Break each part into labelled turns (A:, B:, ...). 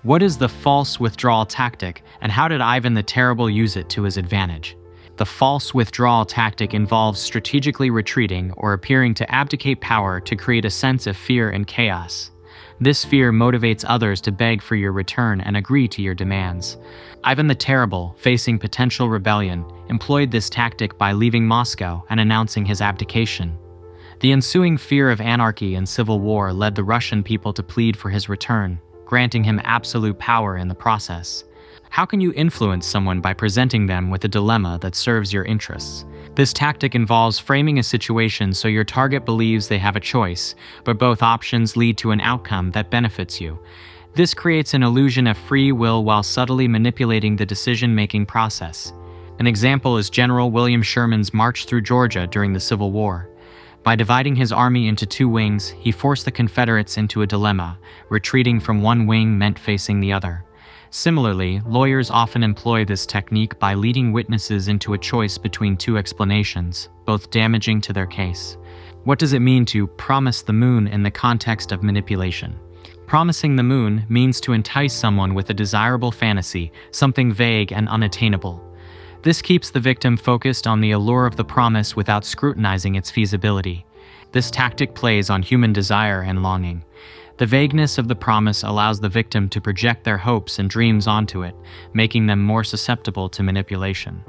A: What is the false withdrawal tactic, and how did Ivan the Terrible use it to his advantage? The false withdrawal tactic involves strategically retreating or appearing to abdicate power to create a sense of fear and chaos. This fear motivates others to beg for your return and agree to your demands. Ivan the Terrible, facing potential rebellion, employed this tactic by leaving Moscow and announcing his abdication. The ensuing fear of anarchy and civil war led the Russian people to plead for his return, granting him absolute power in the process. How can you influence someone by presenting them with a dilemma that serves your interests? This tactic involves framing a situation so your target believes they have a choice, but both options lead to an outcome that benefits you. This creates an illusion of free will while subtly manipulating the decision-making process. An example is General William Sherman's march through Georgia during the Civil War. By dividing his army into two wings, he forced the Confederates into a dilemma. Retreating from one wing meant facing the other. Similarly, lawyers often employ this technique by leading witnesses into a choice between two explanations, both damaging to their case. What does it mean to promise the moon in the context of manipulation? Promising the moon means to entice someone with a desirable fantasy, something vague and unattainable. This keeps the victim focused on the allure of the promise without scrutinizing its feasibility. This tactic plays on human desire and longing. The vagueness of the promise allows the victim to project their hopes and dreams onto it, making them more susceptible to manipulation.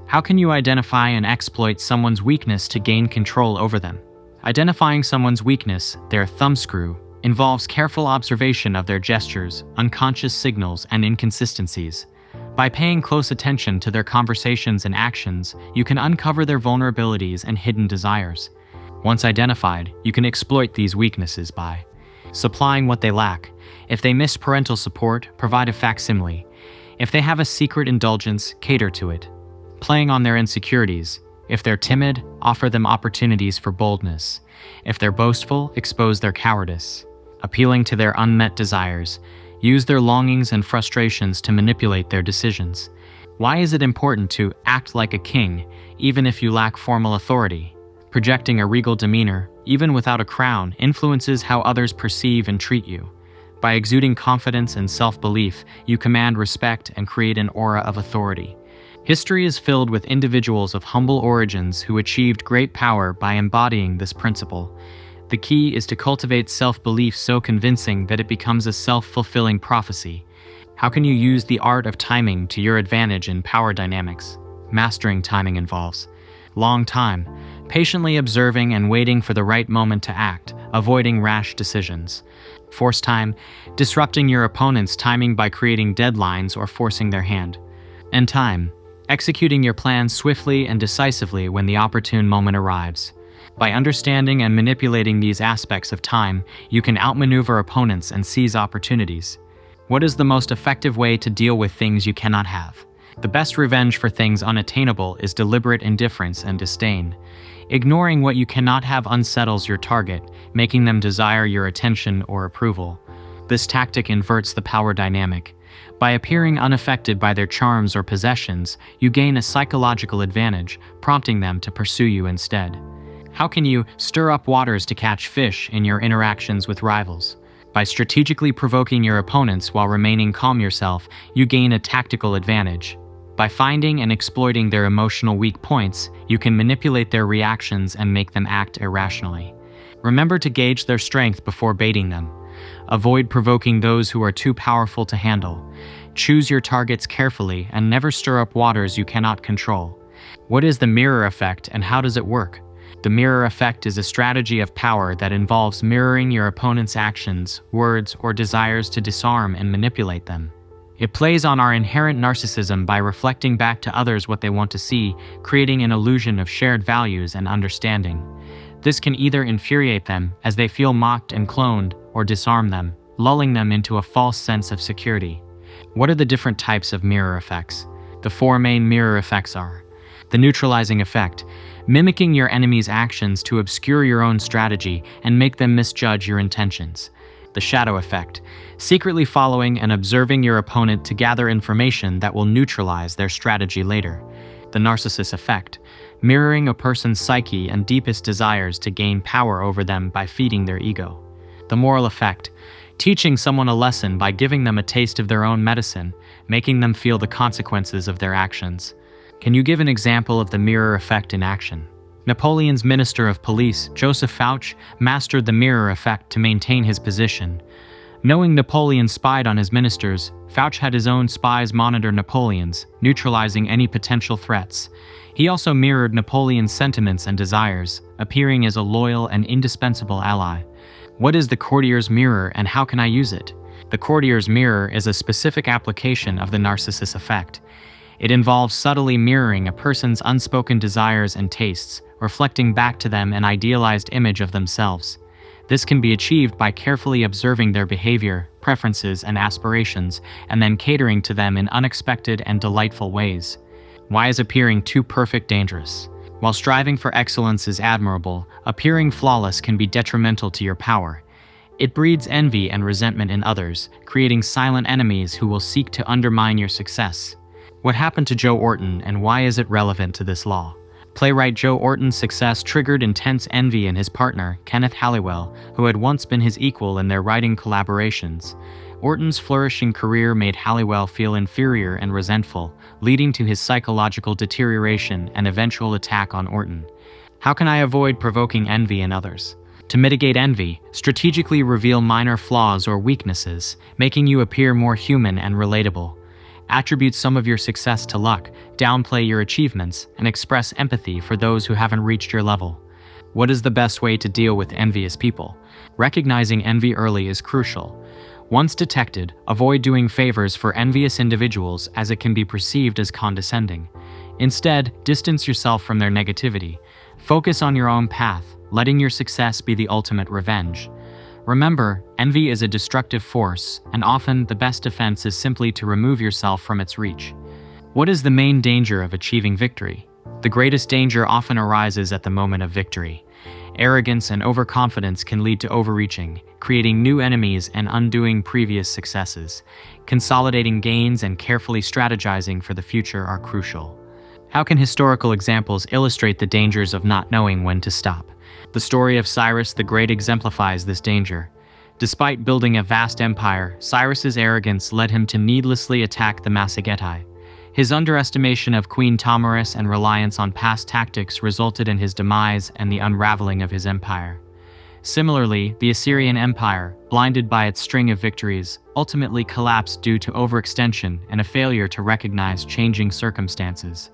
A: How can you identify and exploit someone's weakness to gain control over them? Identifying someone's weakness, their thumbscrew, involves careful observation of their gestures, unconscious signals, and inconsistencies. By paying close attention to their conversations and actions, you can uncover their vulnerabilities and hidden desires. Once identified, you can exploit these weaknesses by supplying what they lack. If they miss parental support, provide a facsimile. If they have a secret indulgence, cater to it. Playing on their insecurities. If they're timid, offer them opportunities for boldness. If they're boastful, expose their cowardice. Appealing to their unmet desires. Use their longings and frustrations to manipulate their decisions. Why is it important to act like a king, even if you lack formal authority? Projecting a regal demeanor, even without a crown, influences how others perceive and treat you. By exuding confidence and self-belief, you command respect and create an aura of authority. History is filled with individuals of humble origins who achieved great power by embodying this principle. The key is to cultivate self-belief so convincing that it becomes a self-fulfilling prophecy. How can you use the art of timing to your advantage in power dynamics? Mastering timing involves long time, patiently observing and waiting for the right moment to act, avoiding rash decisions. Force time, disrupting your opponent's timing by creating deadlines or forcing their hand. And time, executing your plans swiftly and decisively when the opportune moment arrives. By understanding and manipulating these aspects of time, you can outmaneuver opponents and seize opportunities. What is the most effective way to deal with things you cannot have? The best revenge for things unattainable is deliberate indifference and disdain. Ignoring what you cannot have unsettles your target, making them desire your attention or approval. This tactic inverts the power dynamic. By appearing unaffected by their charms or possessions, you gain a psychological advantage, prompting them to pursue you instead. How can you stir up waters to catch fish in your interactions with rivals? By strategically provoking your opponents while remaining calm yourself, you gain a tactical advantage. By finding and exploiting their emotional weak points, you can manipulate their reactions and make them act irrationally. Remember to gauge their strength before baiting them. Avoid provoking those who are too powerful to handle. Choose your targets carefully and never stir up waters you cannot control. What is the mirror effect and how does it work? The mirror effect is a strategy of power that involves mirroring your opponent's actions, words, or desires to disarm and manipulate them. It plays on our inherent narcissism by reflecting back to others what they want to see, creating an illusion of shared values and understanding. This can either infuriate them as they feel mocked and cloned, or disarm them, lulling them into a false sense of security. What are the different types of mirror effects? The four main mirror effects are: the neutralizing effect, mimicking your enemy's actions to obscure your own strategy and make them misjudge your intentions. The shadow effect, secretly following and observing your opponent to gather information that will neutralize their strategy later. The narcissist effect, mirroring a person's psyche and deepest desires to gain power over them by feeding their ego. The moral effect, teaching someone a lesson by giving them a taste of their own medicine, making them feel the consequences of their actions. Can you give an example of the mirror effect in action? Napoleon's Minister of Police, Joseph Fouché, mastered the mirror effect to maintain his position. Knowing Napoleon spied on his ministers, Fouché had his own spies monitor Napoleon's, neutralizing any potential threats. He also mirrored Napoleon's sentiments and desires, appearing as a loyal and indispensable ally. What is the courtier's mirror and how can I use it? The courtier's mirror is a specific application of the narcissus effect. It involves subtly mirroring a person's unspoken desires and tastes, reflecting back to them an idealized image of themselves. This can be achieved by carefully observing their behavior, preferences, and aspirations, and then catering to them in unexpected and delightful ways. Why is appearing too perfect dangerous? While striving for excellence is admirable, appearing flawless can be detrimental to your power. It breeds envy and resentment in others, creating silent enemies who will seek to undermine your success. What happened to Joe Orton and why is it relevant to this law? Playwright Joe Orton's success triggered intense envy in his partner, Kenneth Halliwell, who had once been his equal in their writing collaborations. Orton's flourishing career made Halliwell feel inferior and resentful, leading to his psychological deterioration and eventual attack on Orton. How can I avoid provoking envy in others? To mitigate envy, strategically reveal minor flaws or weaknesses, making you appear more human and relatable. Attribute some of your success to luck, downplay your achievements, and express empathy for those who haven't reached your level. What is the best way to deal with envious people? Recognizing envy early is crucial. Once detected, avoid doing favors for envious individuals as it can be perceived as condescending. Instead, distance yourself from their negativity. Focus on your own path, letting your success be the ultimate revenge. Remember, envy is a destructive force, and often the best defense is simply to remove yourself from its reach. What is the main danger of achieving victory? The greatest danger often arises at the moment of victory. Arrogance and overconfidence can lead to overreaching, creating new enemies and undoing previous successes. Consolidating gains and carefully strategizing for the future are crucial. How can historical examples illustrate the dangers of not knowing when to stop? The story of Cyrus the Great exemplifies this danger. Despite building a vast empire, Cyrus's arrogance led him to needlessly attack the Massagetae. His underestimation of Queen Tamaris and reliance on past tactics resulted in his demise and the unraveling of his empire. Similarly, the Assyrian Empire, blinded by its string of victories, ultimately collapsed due to overextension and a failure to recognize changing circumstances.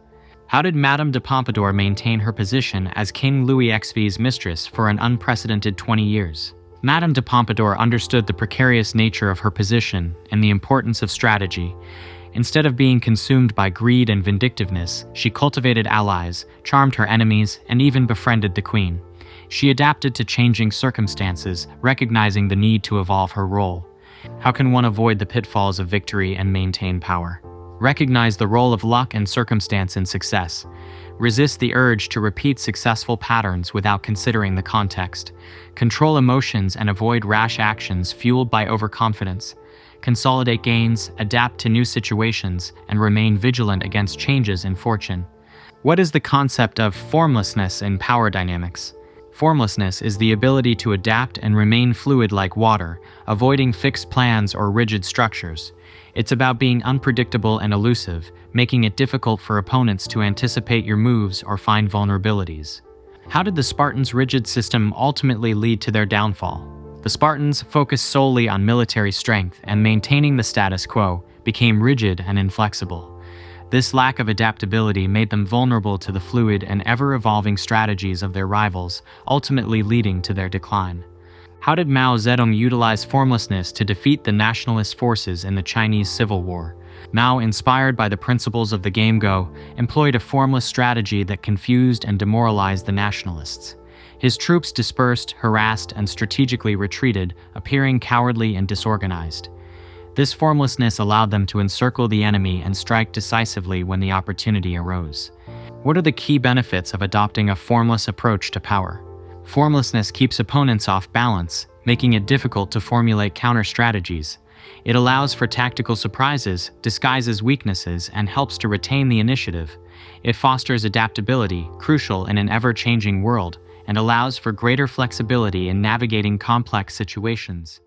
A: How did Madame de Pompadour maintain her position as King Louis XV's mistress for an unprecedented 20 years? Madame de Pompadour understood the precarious nature of her position and the importance of strategy. Instead of being consumed by greed and vindictiveness, she cultivated allies, charmed her enemies, and even befriended the queen. She adapted to changing circumstances, recognizing the need to evolve her role. How can one avoid the pitfalls of victory and maintain power? Recognize the role of luck and circumstance in success. Resist the urge to repeat successful patterns without considering the context. Control emotions and avoid rash actions fueled by overconfidence. Consolidate gains, adapt to new situations, and remain vigilant against changes in fortune. What is the concept of formlessness in power dynamics? Formlessness is the ability to adapt and remain fluid like water, avoiding fixed plans or rigid structures. It's about being unpredictable and elusive, making it difficult for opponents to anticipate your moves or find vulnerabilities. How did the Spartans' rigid system ultimately lead to their downfall? The Spartans, focused solely on military strength and maintaining the status quo, became rigid and inflexible. This lack of adaptability made them vulnerable to the fluid and ever-evolving strategies of their rivals, ultimately leading to their decline. How did Mao Zedong utilize formlessness to defeat the nationalist forces in the Chinese Civil War? Mao, inspired by the principles of the game Go, employed a formless strategy that confused and demoralized the nationalists. His troops dispersed, harassed, and strategically retreated, appearing cowardly and disorganized. This formlessness allowed them to encircle the enemy and strike decisively when the opportunity arose. What are the key benefits of adopting a formless approach to power? Formlessness keeps opponents off balance, making it difficult to formulate counter-strategies. It allows for tactical surprises, disguises weaknesses, and helps to retain the initiative. It fosters adaptability, crucial in an ever-changing world, and allows for greater flexibility in navigating complex situations.